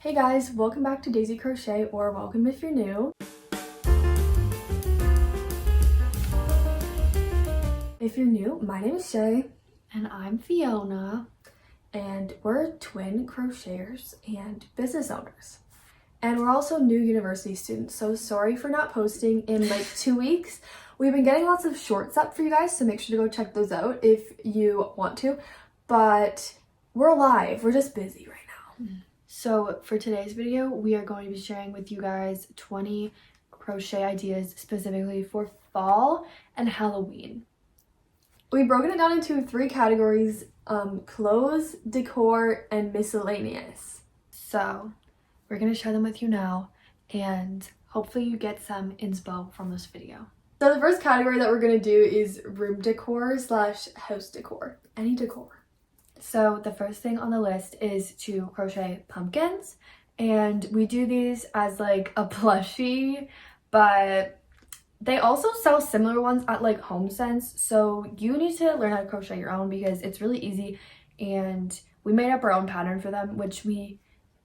Hey guys, welcome back to Daisy Crochet, or welcome if you're new. If you're new, my name is Shay. And I'm Fiona. And we're twin crocheters and business owners. And we're also new university students, so sorry for not posting in like 2 weeks. We've been getting lots of shorts up for you guys, so make sure to go check those out if you want to. But we're alive, we're just busy right now. So for today's video, we are going to be sharing with you guys 20 crochet ideas specifically for fall and Halloween. We've broken it down into 3 categories, clothes, decor, and miscellaneous. So we're going to share them with you now, and hopefully you get some inspo from this video. So the first category that we're going to do is room decor / house decor. Any decor. So the first thing on the list is to crochet pumpkins, and we do these as like a plushie, but they also sell similar ones at like HomeSense, so you need to learn how to crochet your own because it's really easy, and we made up our own pattern for them, which we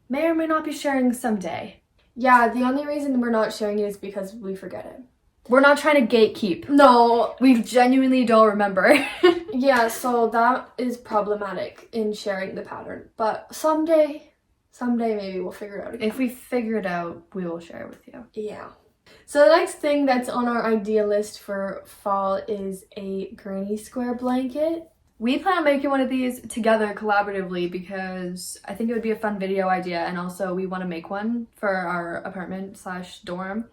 may or may not be sharing someday. Yeah, the only reason we're not sharing it is because we forget it. We're not trying to gatekeep. No. We genuinely don't remember. Yeah, so that is problematic in sharing the pattern, but someday maybe we'll figure it out again. If we figure it out, we will share it with you. Yeah. So the next thing that's on our idea list for fall is a granny square blanket. We plan on making one of these together collaboratively because I think it would be a fun video idea, and also we want to make one for our apartment / dorm,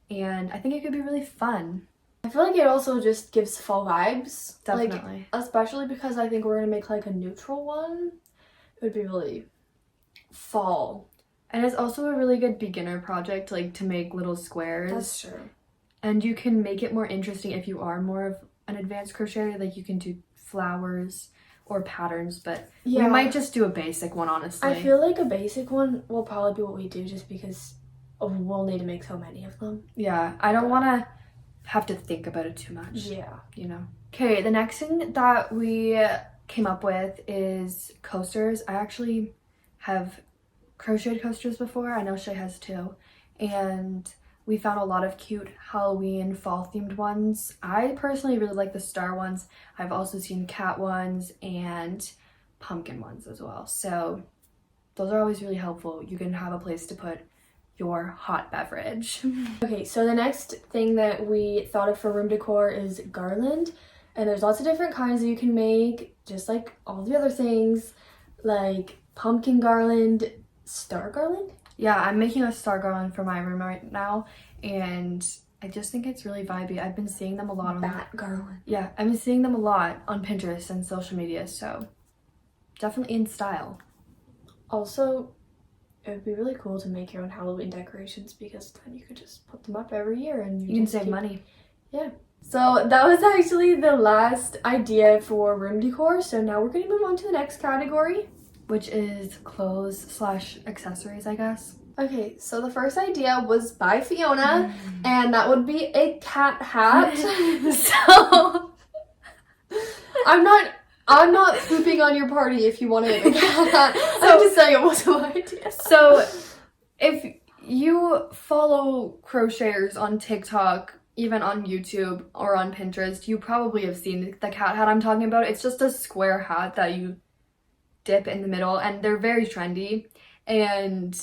and I think it could be really fun. I feel like it also just gives fall vibes. Definitely. Like, especially because I think we're going to make like a neutral one. It would be really fall. And it's also a really good beginner project, like to make little squares. That's true. And you can make it more interesting if you are more of an advanced crocheter. Like you can do flowers or patterns, but we might just do a basic one, honestly. I feel like a basic one will probably be what we do just because we'll need to make so many of them. Yeah, I don't want to have to think about it too much. Yeah. You know. Okay, the next thing that we came up with is coasters. I actually have crocheted coasters before. I know Shay has too. And we found a lot of cute Halloween fall themed ones. I personally really like the star ones. I've also seen cat ones and pumpkin ones as well. So those are always really helpful. You can have a place to put your hot beverage. Okay, so the next thing that we thought of for room decor is garland. And there's lots of different kinds that you can make, just like all the other things, like pumpkin garland, star garland. Yeah, I'm making a star garland for my room right now, and I just think it's really vibey. I've been seeing them a lot garland. Yeah, I've been seeing them a lot on Pinterest and social media, so definitely in style. Also, it would be really cool to make your own Halloween decorations because then you could just put them up every year and you can save money. Yeah. So that was actually the last idea for room decor. So now we're going to move on to the next category, which is clothes / accessories, I guess. Okay, so the first idea was by Fiona, and that would be a cat hat. So I'm not pooping on your party if you wanted a cat hat. I'm just saying it wasn't my idea. So if you follow crocheters on TikTok, even on YouTube or on Pinterest, you probably have seen the cat hat I'm talking about. It's just a square hat that you dip in the middle, and they're very trendy, and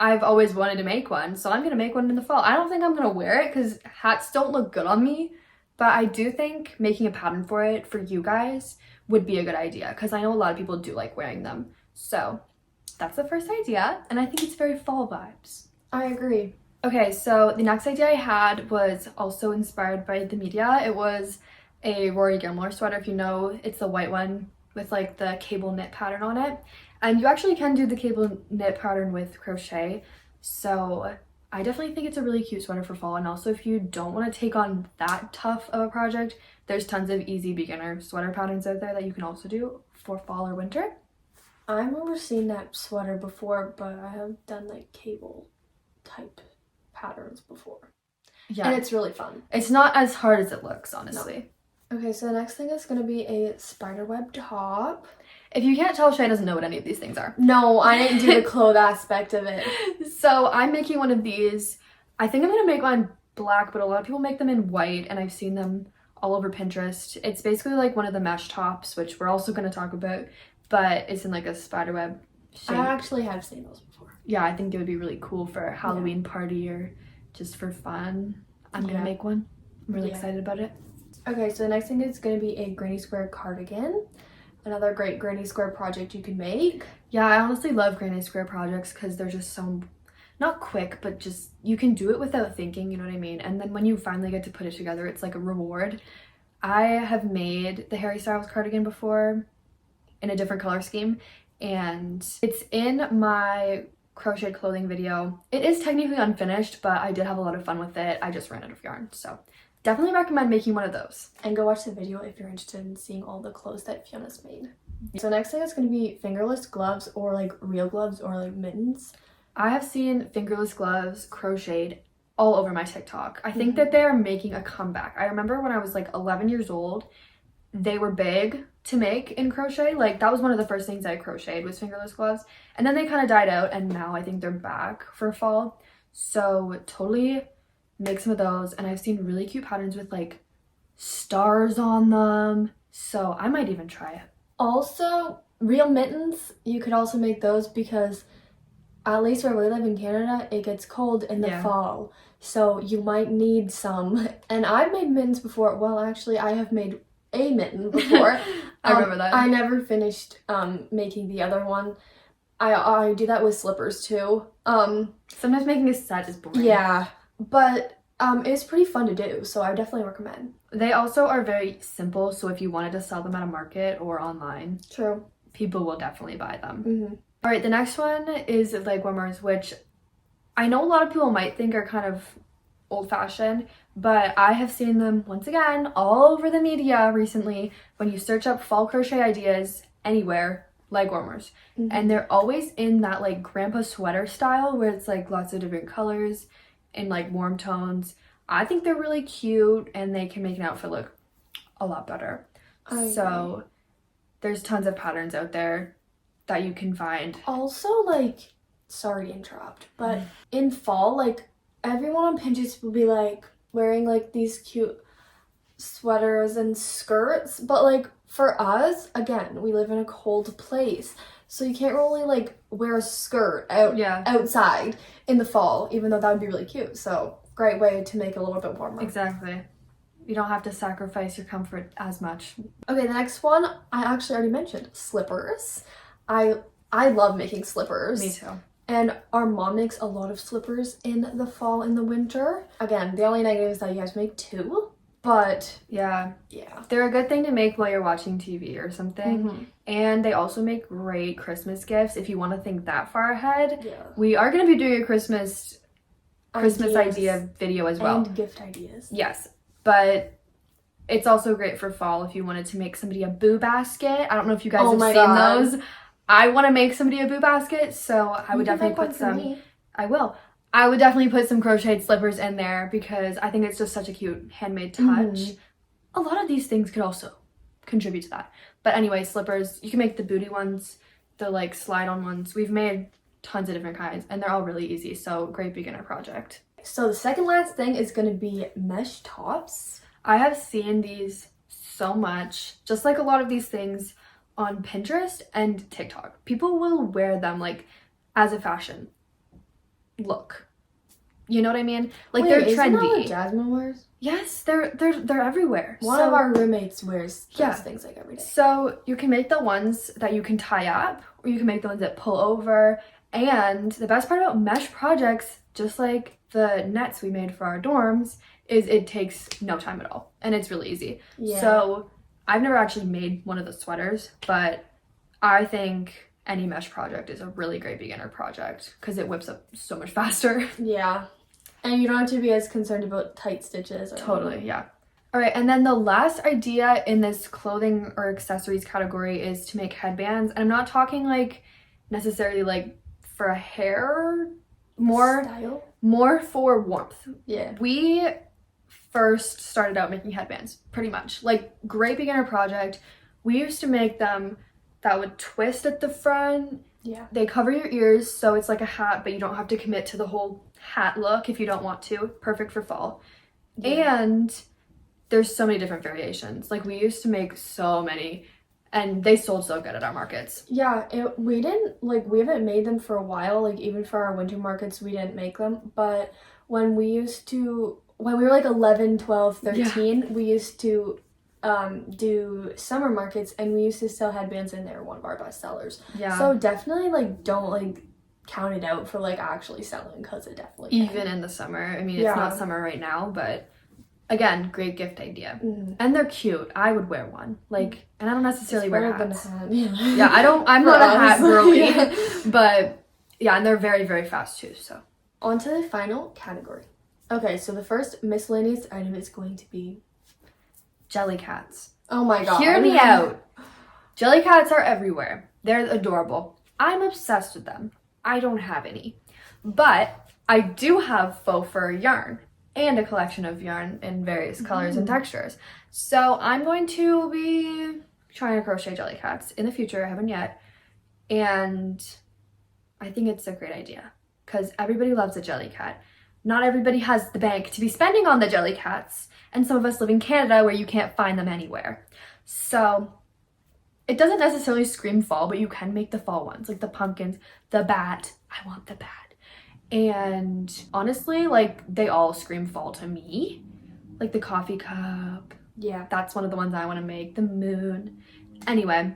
I've always wanted to make one, so I'm gonna make one in the fall. I don't think I'm gonna wear it because hats don't look good on me, but I do think making a pattern for it for you guys would be a good idea because I know a lot of people do like wearing them. So that's the first idea, and I think it's very fall vibes. I agree. Okay, so the next idea I had was also inspired by the media. It was a Rory Gilmore sweater. If you know, it's the white one with like the cable knit pattern on it, and you actually can do the cable knit pattern with crochet, so I definitely think it's a really cute sweater for fall. And also, if you don't want to take on that tough of a project, there's tons of easy beginner sweater patterns out there that you can also do for fall or winter. I remember seeing that sweater before, but I have done like cable type patterns before. Yeah, and it's really fun. It's not as hard as it looks, honestly. No. Okay, so the next thing is going to be a spiderweb top. If you can't tell, Shay doesn't know what any of these things are. No, I didn't do the clothes aspect of it. So I'm making one of these. I think I'm going to make mine black, but a lot of people make them in white, and I've seen them all over Pinterest. It's basically like one of the mesh tops, which we're also going to talk about, but it's in like a spiderweb shape. I actually have seen those before. Yeah, I think it would be really cool for a Halloween party or just for fun. I'm going to make one. I'm really excited about it. Okay, so the next thing is going to be a granny square cardigan. Another great granny square project you can make. Yeah, I honestly love granny square projects because they're just so, not quick, but just you can do it without thinking, you know what I mean? And then when you finally get to put it together, it's like a reward. I have made the Harry Styles cardigan before in a different color scheme, and it's in my crochet clothing video. It is technically unfinished, but I did have a lot of fun with it. I just ran out of yarn, so definitely recommend making one of those. And go watch the video if you're interested in seeing all the clothes that Fiona's made. So next thing is going to be fingerless gloves, or like real gloves, or like mittens. I have seen fingerless gloves crocheted all over my TikTok. I think that they're making a comeback. I remember when I was like 11 years old, they were big to make in crochet. Like that was one of the first things I crocheted was fingerless gloves. And then they kind of died out, and now I think they're back for fall. So totally make some of those. And I've seen really cute patterns with like stars on them. So I might even try it. Also, real mittens, you could also make those because at least where we live in Canada, it gets cold in the fall. So you might need some. And I've made mittens before. Well, actually, I have made a mitten before. I remember that. I never finished making the other one. I do that with slippers too. Sometimes making a set is boring. Yeah, but it's pretty fun to do, so I definitely recommend. They also are very simple, so if you wanted to sell them at a market or online, True, people will definitely buy them. All right, the next one is leg warmers, which I know a lot of people might think are kind of old-fashioned, but I have seen them once again all over the media recently. When you search up fall crochet ideas anywhere, leg warmers, and they're always in that like grandpa sweater style where it's like lots of different colors and like warm tones. I think they're really cute, and they can make an outfit look a lot better. So there's tons of patterns out there that you can find. Also, like, sorry to interrupt, but in fall, like, everyone on Pinterest will be like wearing like these cute sweaters and skirts, but like for us, again, we live in a cold place, so you can't really like wear a skirt outside in the fall, even though that would be really cute. So great way to make it a little bit warmer. Exactly. You don't have to sacrifice your comfort as much. Okay, the next one I actually already mentioned, slippers. I love making slippers. Me too. And our mom makes a lot of slippers in the fall and the winter. Again, the only negative is that you guys make two, but yeah, they're a good thing to make while you're watching TV or something. And they also make great Christmas gifts if you want to think that far ahead. We are going to be doing a Christmas idea video as well, and gift ideas. Yes, but it's also great for fall if you wanted to make somebody a boo basket. I don't know if you guys have seen those. I want to make somebody a boo basket, so I would definitely put some. I will. I would definitely put some crocheted slippers in there because I think it's just such a cute handmade touch. A lot of these things could also contribute to that. But anyway, slippers, you can make the booty ones, the like slide on ones. We've made tons of different kinds, and they're all really easy, so great beginner project. So the second last thing is going to be mesh tops. I have seen these so much, just like a lot of these things on Pinterest and TikTok. People will wear them like as a fashion look. You know what I mean? Like they're trendy. Isn't that what Jasmine wears? Yes, they're everywhere. One of our roommates wears those things like every day. So you can make the ones that you can tie up, or you can make the ones that pull over. And the best part about mesh projects, just like the nets we made for our dorms, is it takes no time at all, and it's really easy. So I've never actually made one of the sweaters, but I think any mesh project is a really great beginner project because it whips up so much faster. Yeah. And you don't have to be as concerned about tight stitches. Totally, yeah. All right, and then the last idea in this clothing or accessories category is to make headbands. And I'm not talking like necessarily like for a hair, more for warmth. Yeah. We first started out making headbands, pretty much. Like, great beginner project. We used to make them that would twist at the front. Yeah. They cover your ears, so it's like a hat, but you don't have to commit to the whole hat look if you don't want to. Perfect for fall. Yeah. And there's so many different variations. Like, we used to make so many, and they sold so good at our markets. Yeah, we haven't made them for a while. Like, even for our winter markets, we didn't make them. But when we were like 11, 12, 13, we used to do summer markets, and we used to sell headbands, and they were one of our best sellers. Yeah. So definitely, like, don't, like, count it out for, like, actually selling, because it definitely can. Even in the summer. I mean, it's not summer right now, but again, great gift idea. And they're cute. I would wear one. Like, and I don't necessarily wear hats. Yeah, I'm not a hat girly. But yeah, and they're very, very fast too, so. On to the final category. Okay, so the first miscellaneous item is going to be jelly cats. Oh my god. Hear me out. Jelly cats are everywhere. They're adorable. I'm obsessed with them. I don't have any. But I do have faux fur yarn and a collection of yarn in various colors and textures. So I'm going to be trying to crochet jelly cats in the future. I haven't yet. And I think it's a great idea because everybody loves a jelly cat. Not everybody has the bank to be spending on the jelly cats. And some of us live in Canada where you can't find them anywhere. So it doesn't necessarily scream fall, but you can make the fall ones, like the pumpkins, the bat. I want the bat. And honestly, like, they all scream fall to me. Like the coffee cup. Yeah. That's one of the ones I want to make. The moon. Anyway,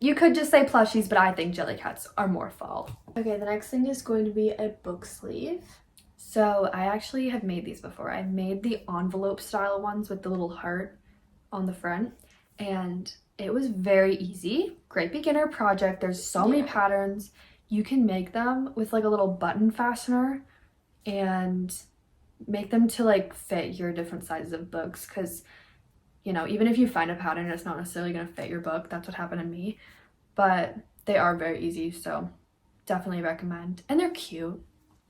you could just say plushies, but I think jelly cats are more fall. Okay, the next thing is going to be a book sleeve. So I actually have made these before. I made the envelope style ones with the little heart on the front. And it was very easy. Great beginner project. There's so many patterns. You can make them with like a little button fastener and make them to like fit your different sizes of books, because, you know, even if you find a pattern, it's not necessarily going to fit your book. That's what happened to me. But they are very easy, so definitely recommend. And they're cute.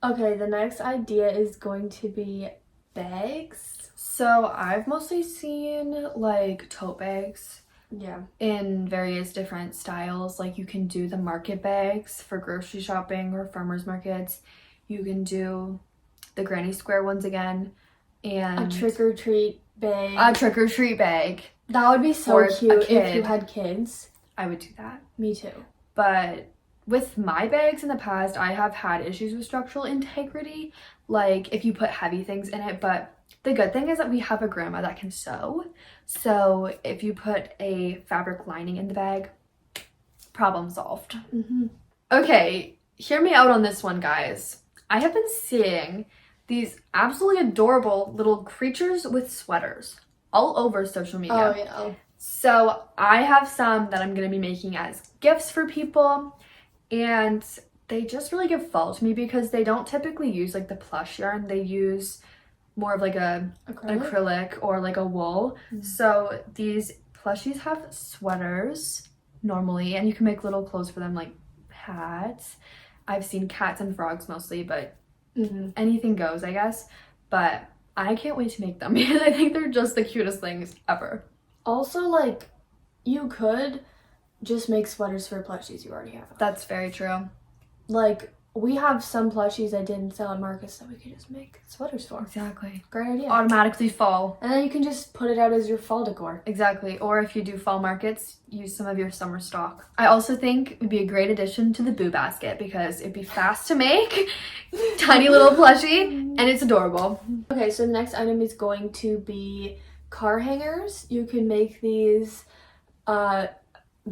Okay, the next idea is going to be bags. So I've mostly seen like tote bags. Yeah. In various different styles. Like, you can do the market bags for grocery shopping or farmers markets. You can do the granny square ones again. And a trick-or-treat bag. A trick-or-treat bag. That would be so cute if you kid. had kids. I would do that. Me too. But with my bags in the past, I have had issues with structural integrity. Like, if you put heavy things in it, but the good thing is that we have a grandma that can sew. So if you put a fabric lining in the bag, problem solved. Okay, hear me out on this one, guys. I have been seeing these absolutely adorable little creatures with sweaters all over social media. Oh, yeah. So I have some that I'm going to be making as gifts for people. And they just really give fall to me because they don't typically use like the plush yarn. They use more of like a acrylic or like a wool. So these plushies have sweaters normally, and you can make little clothes for them, like hats. I've seen cats and frogs mostly, but anything goes, I guess. But I can't wait to make them because I think they're just the cutest things ever. Also, like, you could just make sweaters for plushies you already have. That's very true. Like, we have some plushies that didn't sell at markets that we could just make sweaters for. Exactly. Great idea. Automatically fall. And then you can just put it out as your fall decor. Exactly. Or if you do fall markets, use some of your summer stock. I also think it would be a great addition to the boo basket because it'd be fast to make, tiny little plushie, and it's adorable. Okay, so the next item is going to be car hangers. You can make these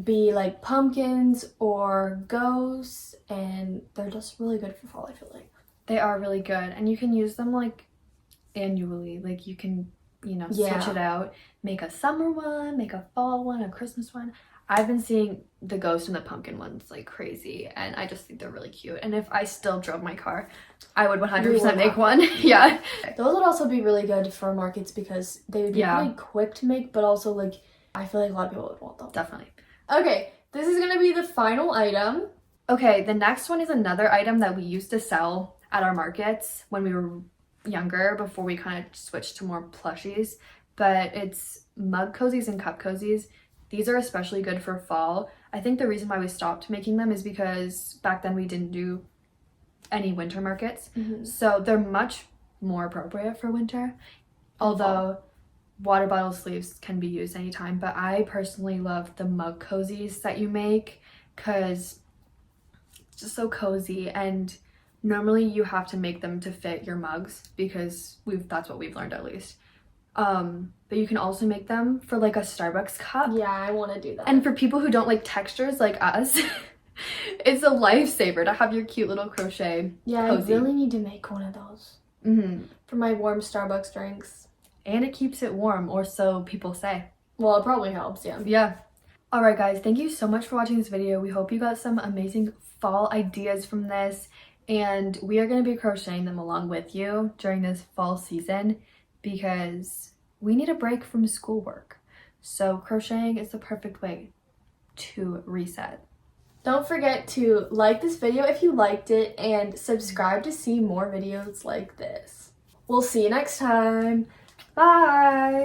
be like pumpkins or ghosts, and they're just really good for fall, I feel like. They are really good, and you can use them like annually. Like, you can, you know, switch it out, make a summer one, make a fall one, a Christmas one. I've been seeing the ghost and the pumpkin ones like crazy, and I just think they're really cute. And if I still drove my car, I would 100% make one. Yeah. Those would also be really good for markets because they would be pretty quick to make, but also, like, I feel like a lot of people would want them. Definitely. Okay, this is gonna be the final item. Okay, the next one is another item that we used to sell at our markets when we were younger, before we kind of switched to more plushies. But it's mug cozies and cup cozies. These are especially good for fall. I think the reason why we stopped making them is because back then we didn't do any winter markets. So they're much more appropriate for winter. Although water bottle sleeves can be used anytime. But I personally love the mug cozies that you make because it's just so cozy. And normally you have to make them to fit your mugs because that's what we've learned at least. But you can also make them for like a Starbucks cup. Yeah, I want to do that. And for people who don't like textures like us, it's a lifesaver to have your cute little crochet cozy. I really need to make one of those for my warm Starbucks drinks. And it keeps it warm, or so people say. Well, it probably helps, yeah. Yeah. Alright guys, thank you so much for watching this video. We hope you got some amazing fall ideas from this. And we are going to be crocheting them along with you during this fall season because we need a break from schoolwork. So crocheting is the perfect way to reset. Don't forget to like this video if you liked it and subscribe to see more videos like this. We'll see you next time. Bye!